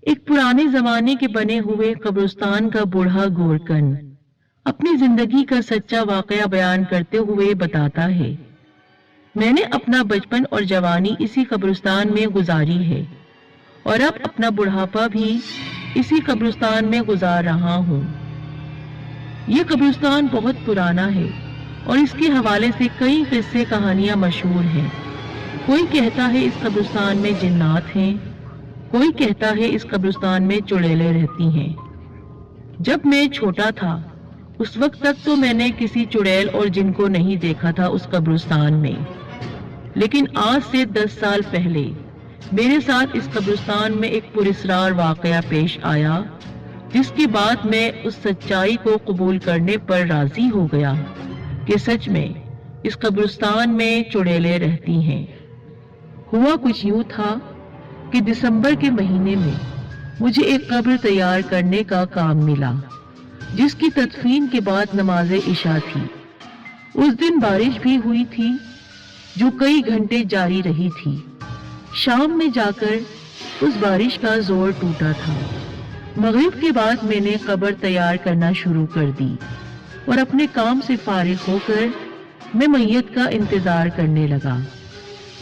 ایک پرانے زمانے کے بنے ہوئے قبرستان کا بوڑھا گورکن اپنی زندگی کا سچا واقعہ بیان کرتے ہوئے بتاتا ہے، میں نے اپنا بچپن اور جوانی اسی قبرستان میں گزاری ہے اور اب اپنا بڑھاپا بھی اسی قبرستان میں گزار رہا ہوں۔ یہ قبرستان بہت پرانا ہے اور اس کے حوالے سے کئی قصے کہانیاں مشہور ہیں۔ کوئی کہتا ہے اس قبرستان میں جنات ہیں، کوئی کہتا ہے اس قبرستان میں چڑیلیں رہتی ہیں۔ جب میں چھوٹا تھا اس وقت تک تو میں نے کسی چڑیل اور جن کو نہیں دیکھا تھا اس قبرستان میں، لیکن آج سے 10 سال پہلے میرے ساتھ اس قبرستان میں ایک پراسرار واقعہ پیش آیا، جس کے بعد میں اس سچائی کو قبول کرنے پر راضی ہو گیا کہ سچ میں اس قبرستان میں چڑیلیں رہتی ہیں۔ ہوا کچھ یوں تھا کہ دسمبر کے مہینے میں مجھے ایک قبر تیار کرنے کا کام ملا، جس کی تدفین کے بعد نماز عشاء تھی۔ اس دن بارش بھی ہوئی تھی جو کئی گھنٹے جاری رہی تھی۔ شام میں جا کر اس بارش کا زور ٹوٹا تھا۔ مغرب کے بعد میں نے قبر تیار کرنا شروع کر دی اور اپنے کام سے فارغ ہو کر میں میت کا انتظار کرنے لگا۔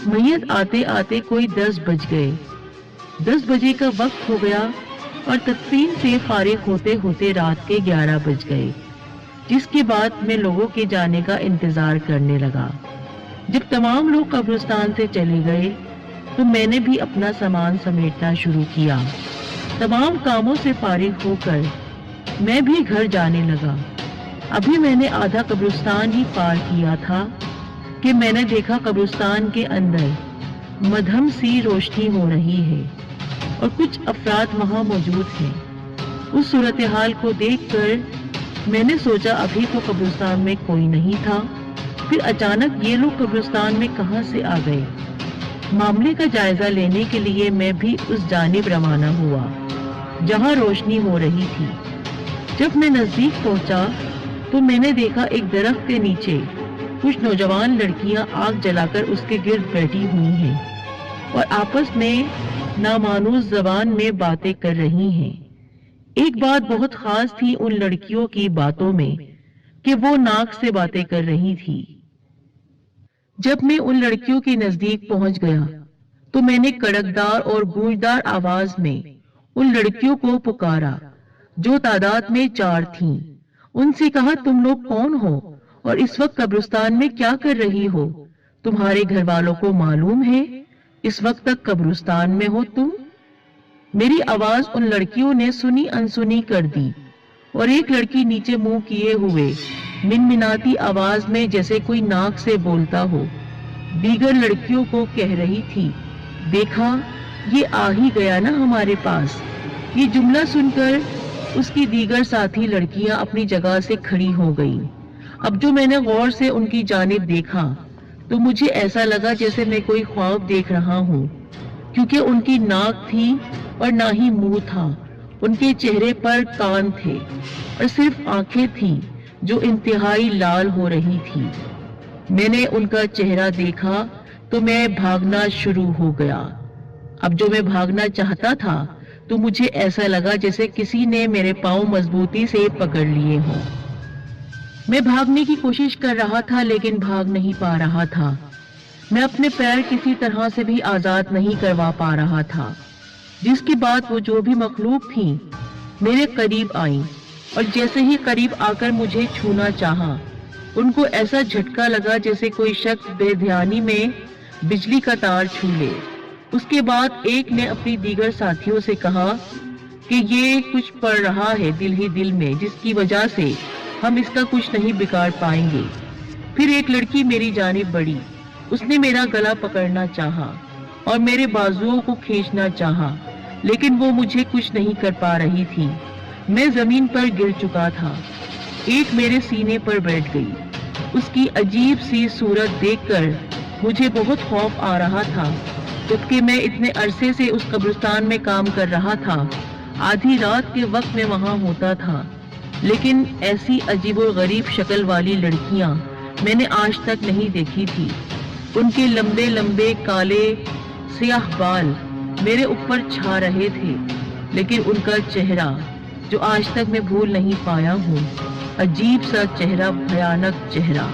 میت آتے آتے کوئی 10 بج گئے۔ 10 بجے کا وقت ہو گیا اور تدفین سے فارغ ہوتے ہوتے رات کے 11 بج گئے، جس کے بعد میں لوگوں کے جانے کا انتظار کرنے لگا۔ جب تمام لوگ قبرستان سے چلے گئے تو میں نے بھی اپنا سامان سمیٹنا شروع کیا۔ تمام کاموں سے فارغ ہو کر میں بھی گھر جانے لگا۔ ابھی میں نے آدھا قبرستان ہی پار کیا تھا کہ میں نے دیکھا قبرستان کے اندر مدھم سی روشنی ہو رہی ہے اور کچھ افراد وہاں موجود ہیں۔ اس صورتحال کو دیکھ کر میں نے سوچا ابھی تو قبرستان میں کوئی نہیں تھا، پھر اچانک یہ لوگ قبرستان میں کہاں سے آ گئے؟ معاملے کا جائزہ لینے کے لیے میں بھی اس جانب روانہ ہوا جہاں روشنی ہو رہی تھی۔ جب میں نزدیک پہنچا تو میں نے دیکھا ایک درخت کے نیچے کچھ نوجوان لڑکیاں آگ جلا کر اس کے گرد بیٹھی ہوئی ہیں اور آپس میں نامانوس زبان میں باتیں کر رہی ہیں۔ ایک بات بہت خاص تھی ان لڑکیوں کی باتوں میں کہ وہ ناک سے باتیں کر رہی تھی۔ جب میں ان لڑکیوں کے نزدیک پہنچ گیا تو میں نے کڑکدار اور گونجدار آواز میں ان لڑکیوں کو پکارا جو تعداد میں 4 تھیں۔ ان سے کہا تم لوگ کون ہو اور اس وقت قبرستان میں کیا کر رہی ہو؟ تمہارے گھر والوں کو معلوم ہے اس وقت تک قبرستان میں ہو تم؟ میری آواز ان لڑکیوں نے سنی انسنی کر دی اور ایک لڑکی نیچے منہ کیے ہوئے منمناتی آواز میں جیسے کوئی ناک سے بولتا ہو دیگر لڑکیوں کو کہہ رہی تھی، دیکھا یہ آ ہی گیا نا ہمارے پاس۔ یہ جملہ سن کر اس کی دیگر ساتھی لڑکیاں اپنی جگہ سے کھڑی ہو گئیں۔ اب جو میں نے غور سے ان کی جانب دیکھا تو مجھے ایسا لگا جیسے میں کوئی خواب دیکھ رہا ہوں، کیونکہ ان کی ناک تھی اور نہ ہی منہ تھا۔ ان کے چہرے پر کان تھے اور صرف آنکھیں تھیں جو انتہائی لال ہو رہی تھی۔ میں نے ان کا چہرہ دیکھا تو میں بھاگنا شروع ہو گیا۔ اب جو میں بھاگنا چاہتا تھا تو مجھے ایسا لگا جیسے کسی نے میرے پاؤں مضبوطی سے پکڑ لیے ہوں۔ میں بھاگنے کی کوشش کر رہا تھا لیکن بھاگ نہیں پا رہا تھا۔ میں اپنے پیر کسی طرح سے بھی آزاد نہیں کروا پا رہا تھا، جس کے بعد وہ جو بھی مخلوق تھیں میرے قریب آئیں اور جیسے ہی قریب آ کر مجھے چھونا چاہا، ان کو ایسا جھٹکا لگا جیسے کوئی شخص بے دھیانی میں بجلی کا تار چھو لے۔ اس کے بعد ایک نے اپنی دیگر ساتھیوں سے کہا کہ یہ کچھ پڑ رہا ہے دل ہی دل میں جس کی وجہ سے ہم اس کا کچھ نہیں بگاڑ پائیں گے۔ پھر ایک لڑکی میری جانب بڑھی، اس نے میرا گلا پکڑنا چاہا اور میرے بازوؤں کو کھینچنا چاہا، لیکن وہ مجھے کچھ نہیں کر پا رہی تھی۔ میں زمین پر گر چکا تھا۔ ایک میرے سینے پر بیٹھ گئی۔ اس کی عجیب سی صورت دیکھ کر مجھے بہت خوف آ رہا تھا، جبکہ میں اتنے عرصے سے اس قبرستان میں کام کر رہا تھا۔ آدھی رات کے وقت میں وہاں ہوتا تھا، لیکن ایسی عجیب و غریب شکل والی لڑکیاں میں نے آج تک نہیں دیکھی تھی۔ ان کے لمبے لمبے کالے سیاہ بال میرے اوپر چھا رہے تھے، لیکن ان کا چہرہ جو آج تک میں بھول نہیں پایا ہوں، عجیب سا چہرہ، بھیانک چہرہ،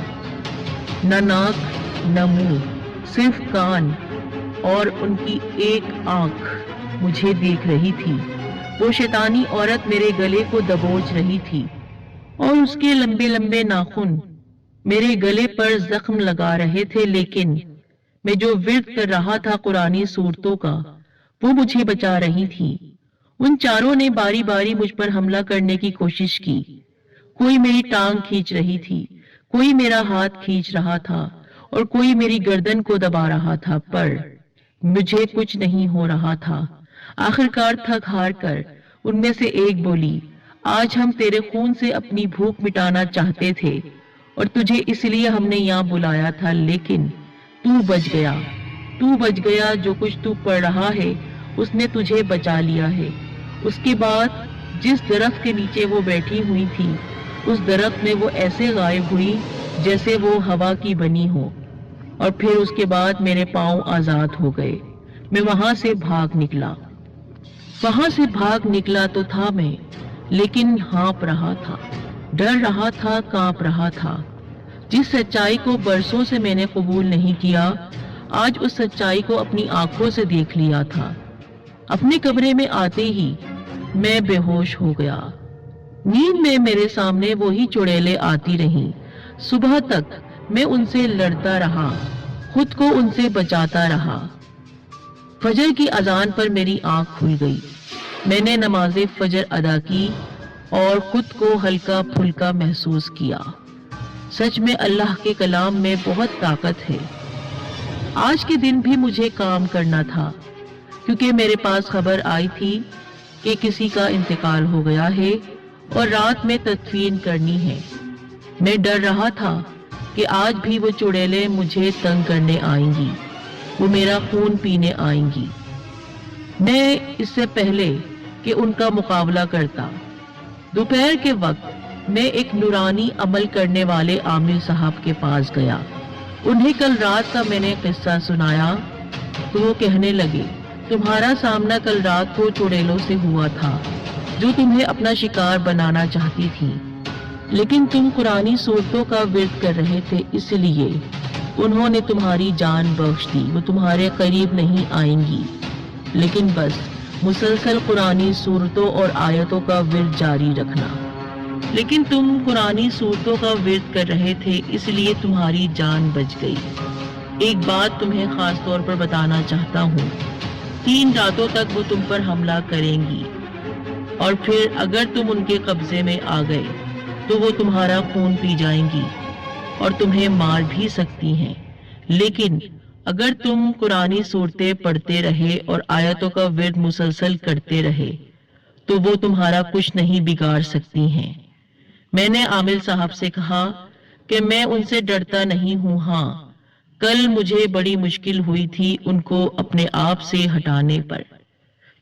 نہ ناک نہ منہ، صرف کان، اور ان کی ایک آنکھ مجھے دیکھ رہی تھی۔ وہ شیطانی عورت میرے گلے کو دبوچ رہی تھی اور اس کے لمبے لمبے ناخن میرے گلے پر زخم لگا رہے تھے، لیکن میں جو ورد کر رہا تھا قرآنی صورتوں کا، وہ مجھے بچا رہی تھی۔ ان چاروں نے باری باری مجھ پر حملہ کرنے کی کوشش کی۔ کوئی میری ٹانگ کھینچ رہی تھی، کوئی میرا ہاتھ کھینچ رہا تھا اور کوئی میری گردن کو دبا رہا تھا، پر مجھے کچھ نہیں ہو رہا تھا۔ آخرکار تھک ہار کر ان میں سے ایک بولی، آج ہم تیرے خون سے اپنی بھوک مٹانا چاہتے تھے اور تجھے اس لیے ہم نے یہاں بلایا تھا، لیکن تو بچ گیا۔ تو بچ گیا، جو کچھ تو پڑھ رہا ہے اس نے تجھے بچا لیا ہے۔ اس کے بعد جس درخت کے نیچے وہ بیٹھی ہوئی تھی، اس درخت میں وہ ایسے غائب ہوئی جیسے وہ ہوا کی بنی ہو، اور پھر اس کے بعد میرے پاؤں آزاد ہو گئے۔ میں وہاں سے بھاگ نکلا تو تھا میں، لیکن ہانپ رہا تھا، ڈر رہا تھا، کانپ رہا تھا۔ جس سچائی کو برسوں سے میں نے قبول نہیں کیا، آج اس سچائی کو اپنی آنکھوں سے دیکھ لیا تھا۔ اپنے کمرے میں آتے ہی میں بے ہوش ہو گیا۔ نیند میں میرے سامنے وہی چڑیلیں آتی رہیں۔ صبح تک میں ان سے لڑتا رہا، خود کو ان سے بچاتا رہا۔ فجر کی اذان پر میری آنکھ کھل گئی۔ میں نے نماز فجر ادا کی اور خود کو ہلکا پھلکا محسوس کیا۔ سچ میں اللہ کے کلام میں بہت طاقت ہے۔ آج کے دن بھی مجھے کام کرنا تھا، کیونکہ میرے پاس خبر آئی تھی کہ کسی کا انتقال ہو گیا ہے اور رات میں تدفین کرنی ہے۔ میں ڈر رہا تھا کہ آج بھی وہ چڑیلیں مجھے تنگ کرنے آئیں گی، وہ میرا خون پینے آئیں گی۔ میں اس سے پہلے کہ ان کا مقابلہ کرتا، دوپہر کے وقت میں ایک نورانی عمل کرنے والے عامل صاحب کے پاس گیا۔ انہیں کل رات کا میں نے قصہ سنایا تو وہ کہنے لگے، تمہارا سامنا کل رات کو چڑیلوں سے ہوا تھا جو تمہیں اپنا شکار بنانا چاہتی تھی، لیکن تم قرآنی صورتوں کا ورد کر رہے تھے، اس لیے انہوں نے تمہاری جان بخش دی۔ وہ تمہارے قریب نہیں آئیں گی، لیکن بس مسلسل قرآنی صورتوں اور آیتوں کا ورد جاری رکھنا۔ لیکن تم قرآنی صورتوں کا ورد کر رہے تھے، اس لیے تمہاری جان بچ گئی۔ ایک بات تمہیں خاص طور پر بتانا چاہتا ہوں، 3 راتوں تک وہ تم پر حملہ کریں گی، اور پھر اگر تم ان کے قبضے میں آ گئے تو وہ تمہارا خون پی جائیں گی اور تمہیں مار بھی سکتی ہیں، لیکن اگر تم قرآنی صورتیں پڑھتے رہے اور آیتوں کا ورد مسلسل کرتے رہے تو وہ تمہارا کچھ نہیں بگاڑ سکتی ہیں۔ میں نے عامل صاحب سے کہا کہ میں ان سے ڈرتا نہیں ہوں، ہاں کل مجھے بڑی مشکل ہوئی تھی ان کو اپنے آپ سے ہٹانے پر،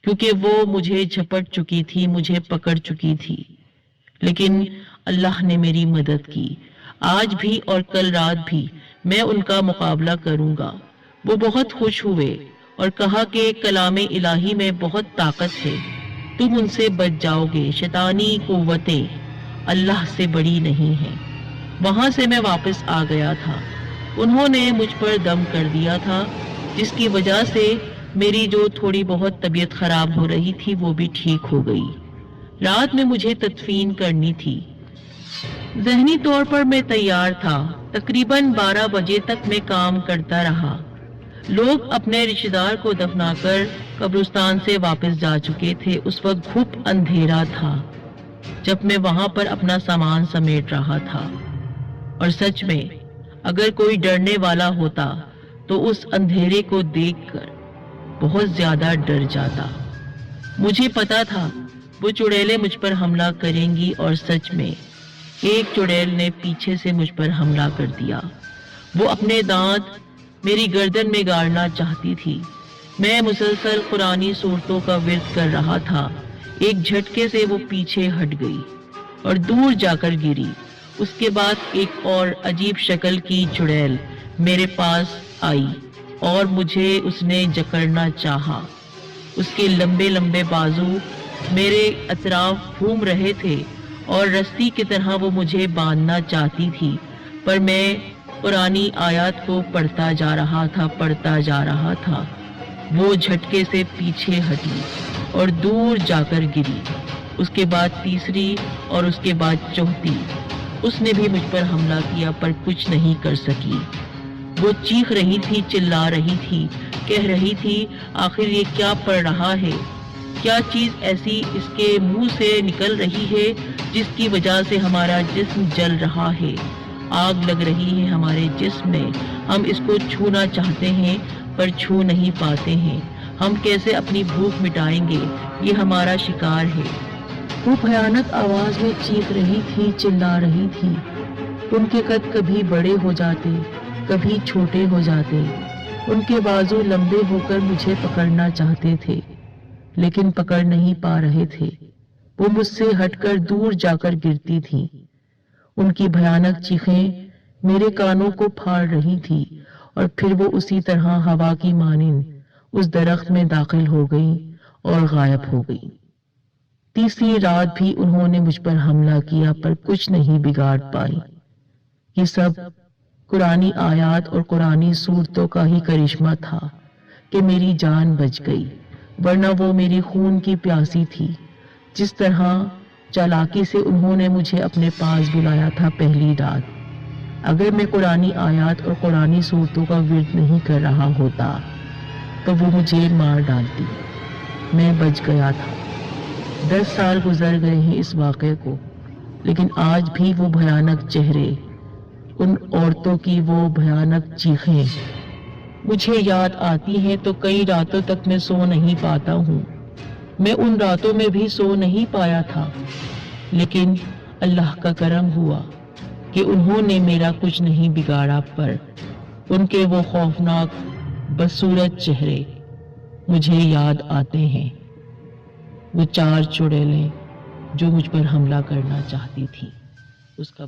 کیونکہ وہ مجھے جھپٹ چکی تھی، مجھے پکڑ چکی تھی، لیکن اللہ نے میری مدد کی۔ آج بھی اور کل رات بھی میں ان کا مقابلہ کروں گا۔ وہ بہت خوش ہوئے اور کہا کہ کلام الہی میں بہت طاقت ہے، تم ان سے بچ جاؤ گے، شیطانی قوتیں اللہ سے بڑی نہیں ہیں۔ وہاں سے میں واپس آ گیا تھا۔ انہوں نے مجھ پر دم کر دیا تھا، جس کی وجہ سے میری جو تھوڑی بہت طبیعت خراب ہو رہی تھی وہ بھی ٹھیک ہو گئی۔ رات میں مجھے تدفین کرنی تھی۔ ذہنی طور پر میں تیار تھا۔ تقریباً 12 بجے تک میں کام کرتا رہا۔ لوگ اپنے رشتہ دار کو دفنا کر قبرستان سے واپس جا چکے تھے۔ اس وقت گھپ اندھیرا تھا جب میں وہاں پر اپنا سامان سمیٹ رہا تھا، اور سچ میں اگر کوئی ڈرنے والا ہوتا تو اس اندھیرے کو دیکھ کر بہت زیادہ ڈر جاتا۔ مجھے پتا تھا وہ چڑیلیں مجھ پر حملہ کریں گی، اور سچ میں ایک چڑیل نے پیچھے سے مجھ پر حملہ کر دیا۔ وہ اپنے دانت میری گردن میں گاڑنا چاہتی تھی۔ میں مسلسل قرآنی صورتوں کا ورد کر رہا تھا۔ ایک جھٹکے سے وہ پیچھے ہٹ گئی اور دور جا کر گری۔ اس کے بعد ایک اور عجیب شکل کی چڑیل میرے پاس آئی اور مجھے اس نے جکڑنا چاہا۔ اس کے لمبے لمبے بازو میرے اطراف گھوم رہے تھے اور رسی کی طرح وہ مجھے باندھنا چاہتی تھی، پر میں قرآنی آیات کو پڑھتا جا رہا تھا۔ وہ جھٹکے سے پیچھے ہٹی اور دور جا کر گری۔ اس کے بعد تیسری اور اس کے بعد چوتھی۔ اس نے بھی مجھ پر حملہ کیا پر کچھ نہیں کر سکی۔ وہ چیخ رہی تھی، چلا رہی تھی، کہہ رہی تھی آخر یہ کیا پڑھ رہا ہے؟ کیا چیز ایسی اس کے منہ سے نکل رہی ہے جس کی وجہ سے ہمارا جسم جل رہا ہے، آگ لگ رہی ہے ہمارے جسم میں۔ ہم اس کو چھونا چاہتے ہیں پر چھو نہیں پاتے ہیں۔ ہم کیسے اپنی بھوک مٹائیں گے؟ یہ ہمارا شکار ہے۔ وہ بھیانک آواز میں چیخ رہی تھی، چلا رہی تھی۔ ان کے قد کبھی بڑے ہو جاتے، کبھی چھوٹے ہو جاتے۔ ان کے بازو لمبے ہو کر مجھے پکڑنا چاہتے تھے لیکن پکڑ نہیں پا رہے تھے۔ وہ مجھ سے ہٹ کر دور جا کر گرتی تھی۔ ان کی بھیانک چیخیں میرے کانوں کو پھاڑ رہی تھی اور پھر وہ اسی طرح ہوا کی مانند اس درخت میں داخل ہو گئی اور غائب ہو گئی۔ تیسری رات بھی انہوں نے مجھ پر حملہ کیا پر کچھ نہیں بگاڑ پائی۔ یہ سب قرآنی آیات اور قرآنی صورتوں کا ہی کرشمہ تھا کہ میری جان بچ گئی، ورنہ وہ میری خون کی پیاسی تھی۔ جس طرح چالاکی سے انہوں نے مجھے اپنے پاس بلایا تھا پہلی رات، اگر میں قرآنی آیات اور قرآنی صورتوں کا ورد نہیں کر رہا ہوتا تو وہ مجھے مار ڈالتی۔ میں بچ گیا تھا۔ 10 سال گزر گئے ہیں اس واقعے کو، لیکن آج بھی وہ بھیانک چہرے، ان عورتوں کی وہ بھیانک چیخیں مجھے یاد آتی ہیں تو کئی راتوں تک میں سو نہیں پاتا ہوں۔ میں ان راتوں میں بھی سو نہیں پایا تھا، لیکن اللہ کا کرم ہوا کہ انہوں نے میرا کچھ نہیں بگاڑا، پر ان کے وہ خوفناک بدصورت چہرے مجھے یاد آتے ہیں۔ وہ 4 چڑیلیں جو مجھ پر حملہ کرنا چاہتی تھی، اس کا